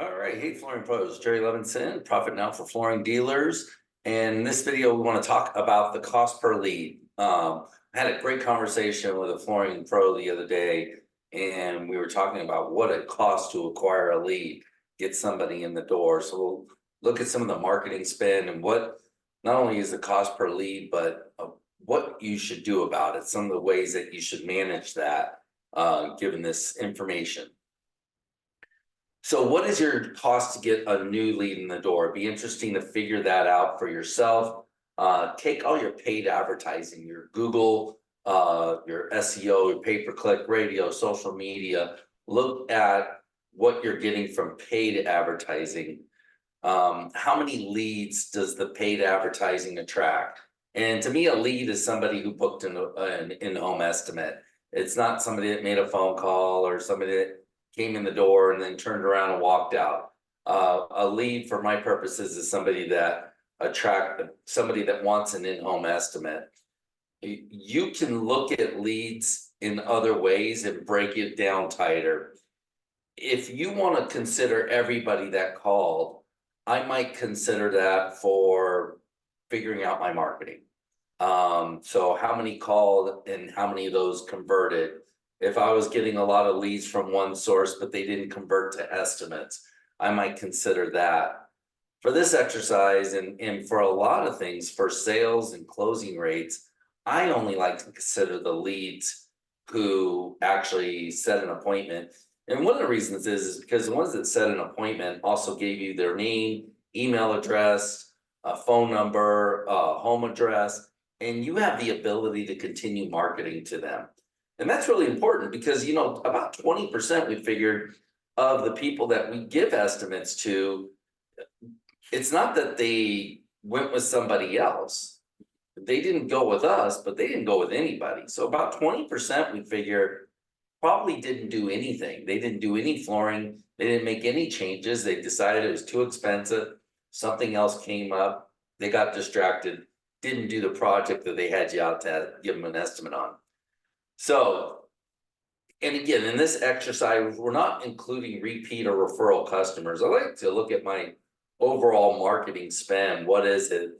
All right, hey flooring pros, Jerry Levinson, Profit Now for Flooring Dealers. And in this video, we want to talk about the cost per lead. I had a great conversation with a flooring pro the other day, and we were talking about what it costs to acquire a lead, get somebody in the door. So we'll look at some of the marketing spend and what not only is the cost per lead, but what you should do about it, some of the ways that you should manage that, given this information. So what is your cost to get a new lead in the door? It'd be interesting to figure that out for yourself. Take all your paid advertising, your Google, your SEO, your pay-per-click, radio, social media. Look at what you're getting from paid advertising. How many leads does the paid advertising attract? And to me, a lead is somebody who booked an in-home estimate. It's not somebody that made a phone call or somebody that came in the door and then turned around and walked out. A lead, for my purposes, is somebody that wants an in-home estimate. You can look at leads in other ways and break it down tighter. If you want to consider everybody that called, I might consider that for figuring out my marketing. So how many called and how many of those converted? If I was getting a lot of leads from one source, but they didn't convert to estimates, I might consider that. For this exercise and for a lot of things, for sales and closing rates, I only like to consider the leads who actually set an appointment. And one of the reasons is because the ones that set an appointment also gave you their name, email address, a phone number, a home address, and you have the ability to continue marketing to them. And that's really important because, about 20% we figured of the people that we give estimates to, it's not that they went with somebody else. They didn't go with us, but they didn't go with anybody. So about 20% we figure probably didn't do anything. They didn't do any flooring. They didn't make any changes. They decided it was too expensive. Something else came up. They got distracted, didn't do the project that they had you out to give them an estimate on. So, and again, in this exercise, we're not including repeat or referral customers. I like to look at my overall marketing spend. What is it?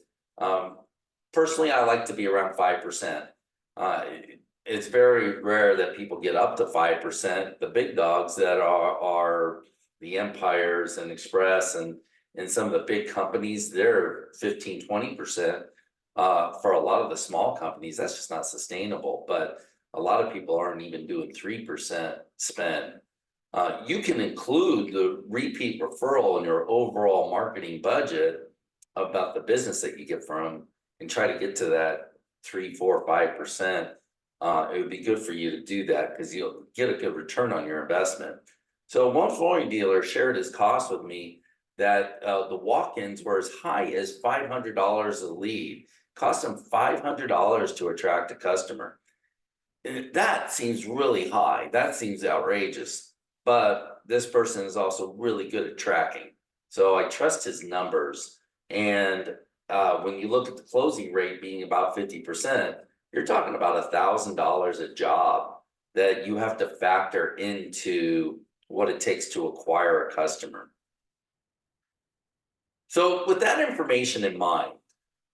Personally, I like to be around 5%. It's very rare that people get up to 5%. The big dogs that are the Empires and Express and some of the big companies, they're 15, 20%. For a lot of the small companies, that's just not sustainable. But a lot of people aren't even doing 3% spend. You can include the repeat referral in your overall marketing budget about the business that you get from and try to get to that 3, 4, 5%. It would be good for you to do that because you'll get a good return on your investment. So one flooring dealer shared his cost with me that the walk-ins were as high as $500 a lead. Cost them $500 to attract a customer. That seems really high. That seems outrageous. But this person is also really good at tracking. So I trust his numbers. And when you look at the closing rate being about 50%, you're talking about $1,000 a job that you have to factor into what it takes to acquire a customer. So with that information in mind,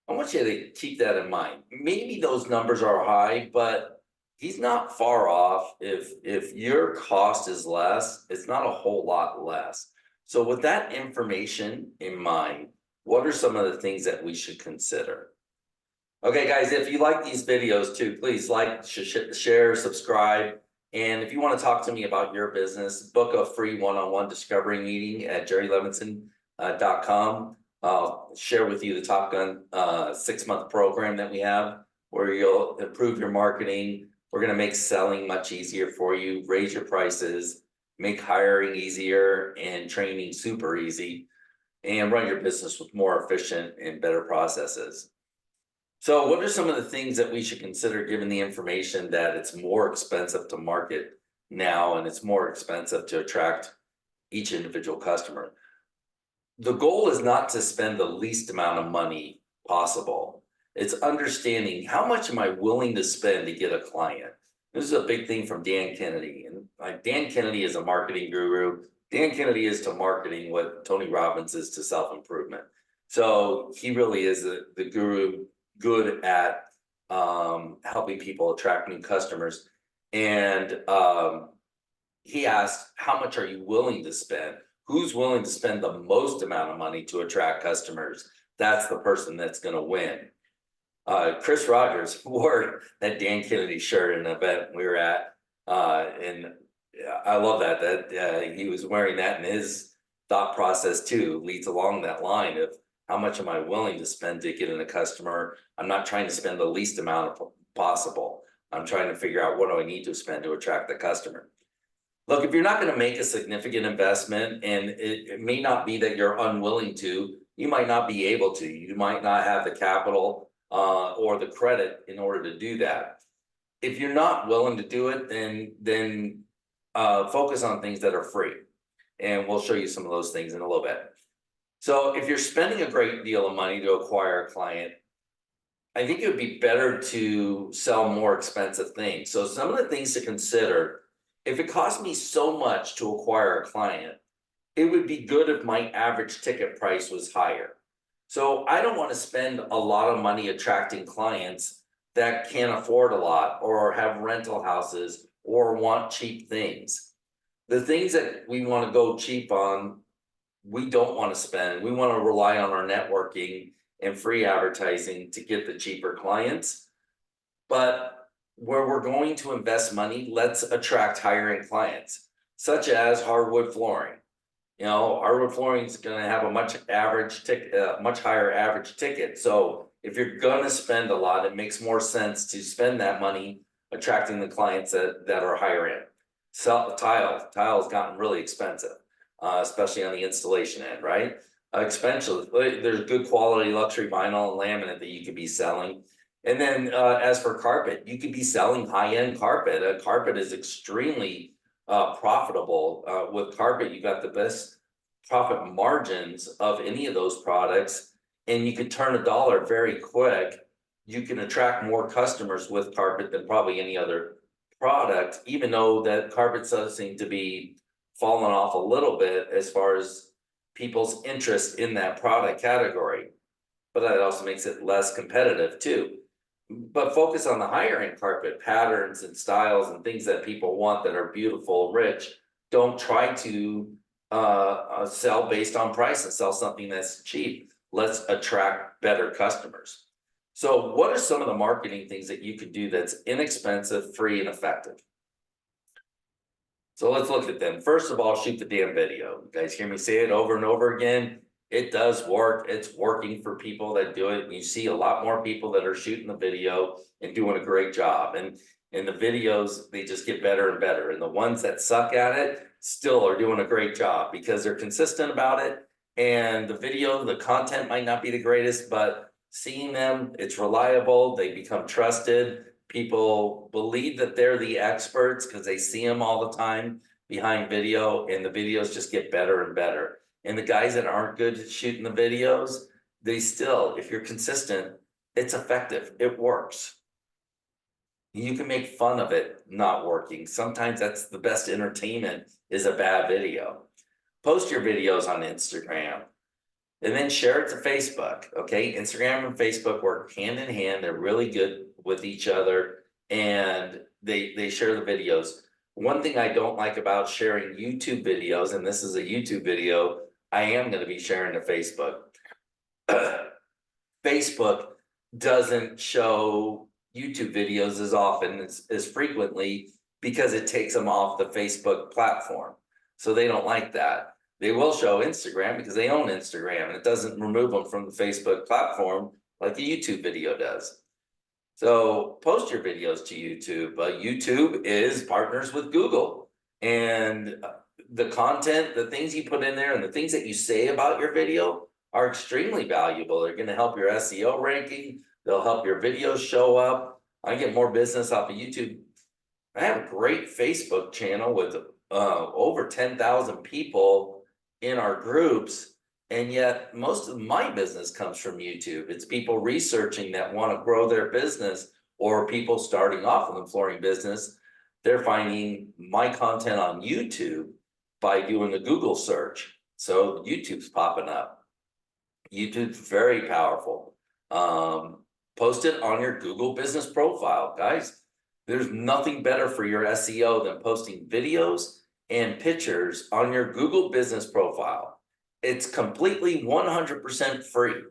I want you to keep that in mind. Maybe those numbers are high, but he's not far off. If your cost is less, it's not a whole lot less. So with that information in mind, what are some of the things that we should consider? Okay, guys, if you like these videos too, please like, share, subscribe. And if you want to talk to me about your business, book a free one-on-one discovery meeting at jerrylevinson.com. I'll share with you the Top Gun 6-month program that we have where you'll improve your marketing. We're going to make selling much easier for you, raise your prices, make hiring easier and training super easy, and run your business with more efficient and better processes. So what are some of the things that we should consider given the information that it's more expensive to market now and it's more expensive to attract each individual customer? The goal is not to spend the least amount of money possible. It's understanding how much am I willing to spend to get a client. This is a big thing from Dan Kennedy. And Dan Kennedy is a marketing guru. Dan Kennedy is to marketing what Tony Robbins is to self-improvement. So he really is the guru, good at helping people attract new customers. And he asked, how much are you willing to spend? Who's willing to spend the most amount of money to attract customers? That's the person that's going to win. Chris Rogers wore that Dan Kennedy shirt in an event we were at, and I love that he was wearing that, and his thought process too leads along that line of how much am I willing to spend to get in a customer? I'm not trying to spend the least amount possible. I'm trying to figure out what do I need to spend to attract the customer. Look, if you're not going to make a significant investment, and it may not be that you're unwilling to, you might not be able to, you might not have the capital or the credit in order to do that. If you're not willing to do it, then focus on things that are free. And we'll show you some of those things in a little bit. So if you're spending a great deal of money to acquire a client, I think it would be better to sell more expensive things. So some of the things to consider: if it costs me so much to acquire a client, it would be good if my average ticket price was higher. So I don't want to spend a lot of money attracting clients that can't afford a lot or have rental houses or want cheap things. The things that we want to go cheap on, we don't want to spend. We want to rely on our networking and free advertising to get the cheaper clients. But where we're going to invest money, let's attract higher end clients, such as hardwood flooring. Hardwood flooring is going to have a much higher average ticket. So if you're going to spend a lot, it makes more sense to spend that money attracting the clients that are higher end. Tile's gotten really expensive, especially on the installation end, right? Expensive. There's good quality luxury vinyl and laminate that you could be selling. And then as for carpet, you could be selling high-end carpet. Carpet is extremely profitable. With carpet, you got the best profit margins of any of those products, and you can turn a dollar very quick. You can attract more customers with carpet than probably any other product, even though that carpet does seem to be falling off a little bit as far as people's interest in that product category. But that also makes it less competitive too. But focus on the higher end carpet patterns and styles and things that people want that are beautiful, rich. Don't try to sell based on price and sell something that's cheap. Let's attract better customers. So what are some of the marketing things that you could do that's inexpensive, free, and effective? So let's look at them. First of all, shoot the damn video. You guys hear me say it over and over again. It does work. It's working for people that do it. You see a lot more people that are shooting the video and doing a great job. And the videos, they just get better and better. And the ones that suck at it still are doing a great job because they're consistent about it. And the content might not be the greatest, but seeing them, it's reliable. They become trusted. People believe that they're the experts because they see them all the time behind video, and the videos just get better and better. And the guys that aren't good at shooting the videos, they still, if you're consistent, it's effective. It works. You can make fun of it not working. Sometimes that's the best entertainment, is a bad video. Post your videos on Instagram and then share it to Facebook. Okay, Instagram and Facebook work hand in hand. They're really good with each other, and they share the videos. One thing I don't like about sharing YouTube videos, and this is a YouTube video, I am going to be sharing to Facebook. Facebook doesn't show YouTube videos as often, as frequently, because it takes them off the Facebook platform. So they don't like that. They will show Instagram because they own Instagram, and it doesn't remove them from the Facebook platform like the YouTube video does. So post your videos to YouTube. YouTube is partners with Google, and the content, the things you put in there and the things that you say about your video are extremely valuable. They're going to help your SEO ranking. They'll help your videos show up. I get more business off of YouTube. I have a great Facebook channel with over 10,000 people in our groups, and yet most of my business comes from YouTube. It's people researching that want to grow their business, or people starting off in the flooring business. They're finding my content on YouTube, by doing a Google search. So YouTube's popping up. YouTube's very powerful. Post it on your Google business profile, guys. There's nothing better for your SEO than posting videos and pictures on your Google business profile. It's completely 100% free.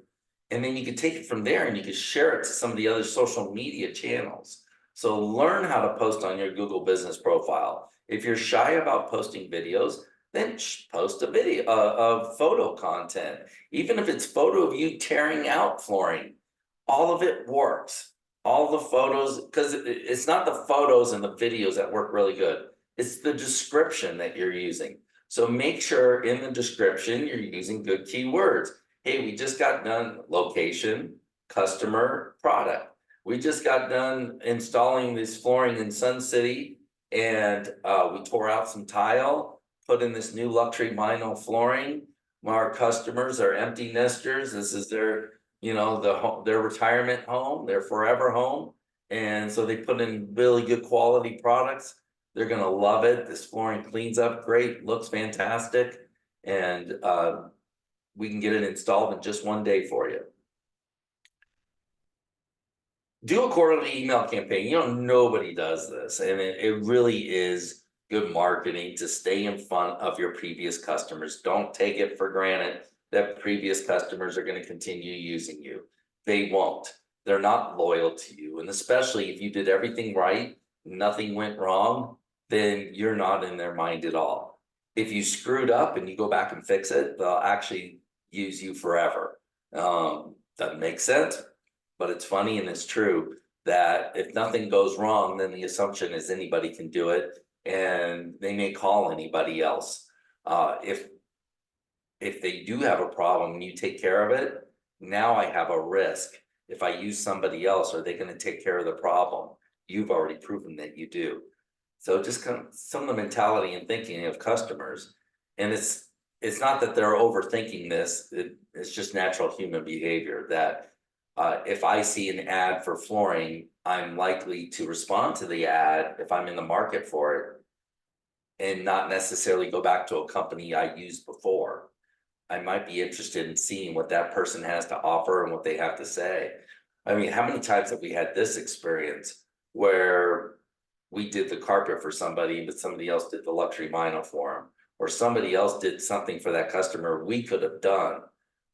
And then you can take it from there and you can share it to some of the other social media channels. So learn how to post on your Google business profile. If you're shy about posting videos, then post a video of photo content. Even if it's photo of you tearing out flooring, all of it works. All the photos, because it's not the photos and the videos that work really good. It's the description that you're using. So make sure in the description, you're using good keywords. Hey, we just got done location, customer, product. We just got done installing this flooring in Sun City, and we tore out some tile, put in this new luxury vinyl flooring. Our customers are empty nesters. This is their, their retirement home, their forever home. And so they put in really good quality products. They're gonna love it. This flooring cleans up great, looks fantastic. And we can get it installed in just one day for you. Do a quarterly email campaign. Nobody does this, and it really is good marketing to stay in front of your previous customers. Don't take it for granted that previous customers are going to continue using you. They won't. They're not loyal to you. And especially if you did everything right, nothing went wrong, then you're not in their mind at all. If you screwed up and you go back and fix it, they'll actually use you forever. Doesn't make sense, but it's funny and it's true that if nothing goes wrong, then the assumption is anybody can do it and they may call anybody else. If they do have a problem and you take care of it, now I have a risk. If I use somebody else, are they going to take care of the problem? You've already proven that you do. So just kind of some of the mentality and thinking of customers. And it's not that they're overthinking this. It's just natural human behavior that if I see an ad for flooring, I'm likely to respond to the ad if I'm in the market for it and not necessarily go back to a company I used before. I might be interested in seeing what that person has to offer and what they have to say. I mean, how many times have we had this experience where we did the carpet for somebody, but somebody else did the luxury vinyl for them, or somebody else did something for that customer we could have done,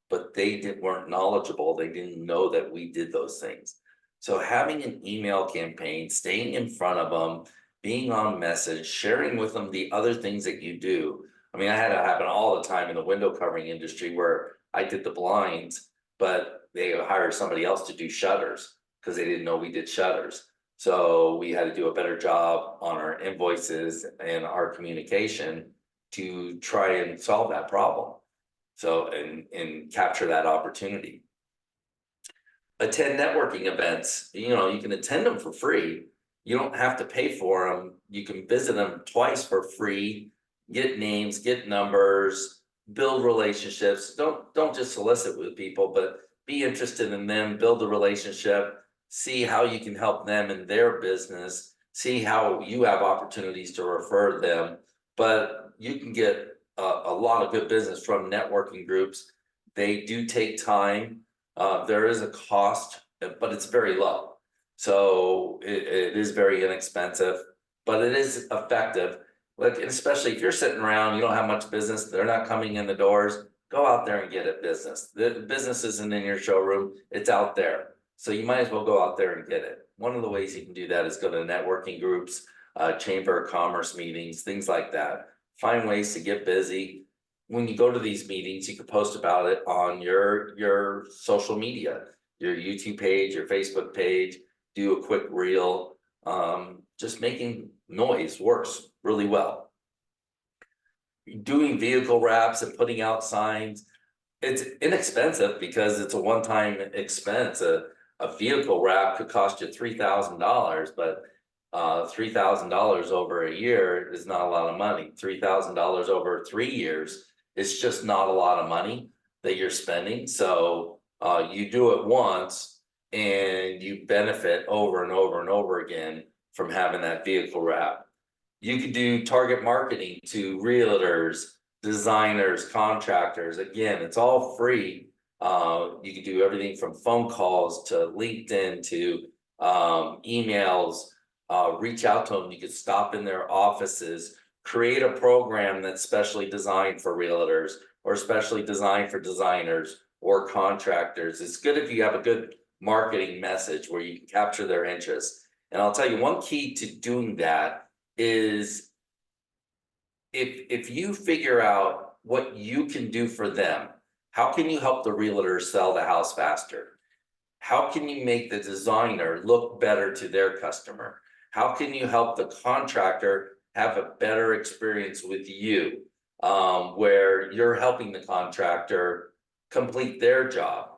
but they weren't knowledgeable. They didn't know that we did those things. So having an email campaign, staying in front of them, being on message, sharing with them the other things that you do. I mean, I had it happen all the time in the window covering industry where I did the blinds, but they hired somebody else to do shutters because they didn't know we did shutters. So we had to do a better job on our invoices and our communication to try and solve that problem. So, and capture that opportunity. Attend networking events. You can attend them for free. You don't have to pay for them. You can visit them twice for free, get names, get numbers, build relationships. Don't just solicit with people, but be interested in them, build a relationship, see how you can help them in their business, see how you have opportunities to refer them. But you can get a lot of good business from networking groups. They do take time. There is a cost, but it's very low. So it is very inexpensive, but it is effective. Like, especially if you're sitting around, you don't have much business, they're not coming in the doors, go out there and get it business. The business isn't in your showroom, it's out there. So you might as well go out there and get it. One of the ways you can do that is go to networking groups, chamber of commerce meetings, things like that. Find ways to get busy. When you go to these meetings, you can post about it on your social media, your YouTube page, your Facebook page, do a quick reel. Just making noise works really well. Doing vehicle wraps and putting out signs, it's inexpensive because it's a one-time expense. A vehicle wrap could cost you $3,000, but $3,000 over a year is not a lot of money. $3,000 over 3 years is just not a lot of money that you're spending. So you do it once and you benefit over and over and over again from having that vehicle wrap. You could do target marketing to realtors, designers, contractors. Again, it's all free. You can do everything from phone calls to LinkedIn to emails. Reach out to them. You could stop in their offices, create a program that's specially designed for realtors or specially designed for designers or contractors. It's good if you have a good marketing message where you can capture their interest. And I'll tell you one key to doing that is if you figure out what you can do for them, how can you help the realtor sell the house faster? How can you make the designer look better to their customer? How can you help the contractor have a better experience with you, where you're helping the contractor complete their job?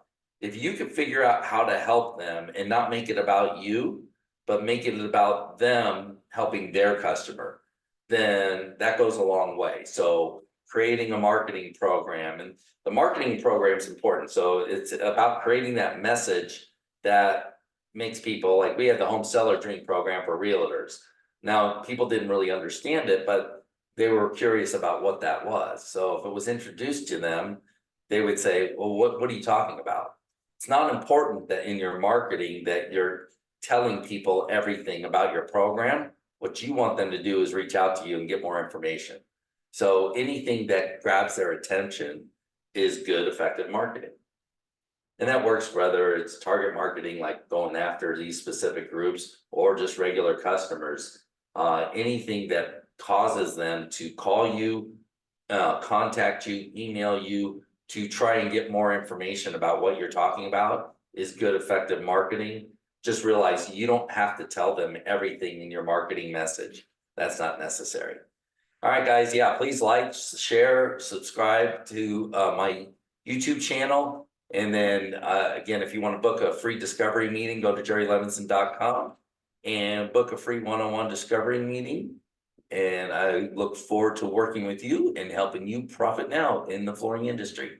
If you can figure out how to help them and not make it about you, but make it about them helping their customer, then that goes a long way. So creating a marketing program, and the marketing program is important. So it's about creating that message that makes people, like we had the home seller dream program for realtors. Now, people didn't really understand it, but they were curious about what that was. So if it was introduced to them, they would say, well, what are you talking about? It's not important that in your marketing that you're telling people everything about your program. What you want them to do is reach out to you and get more information. So anything that grabs their attention is good, effective marketing. And that works whether it's target marketing, like going after these specific groups, or just regular customers. Anything that causes them to call you, contact you, email you to try and get more information about what you're talking about is good, effective marketing. Just realize you don't have to tell them everything in your marketing message. That's not necessary. All right, guys. Yeah, please like, share, subscribe to my YouTube channel. And then again, if you want to book a free discovery meeting, go to jerrylevinson.com and book a free one-on-one discovery meeting. And I look forward to working with you and helping you profit now in the flooring industry.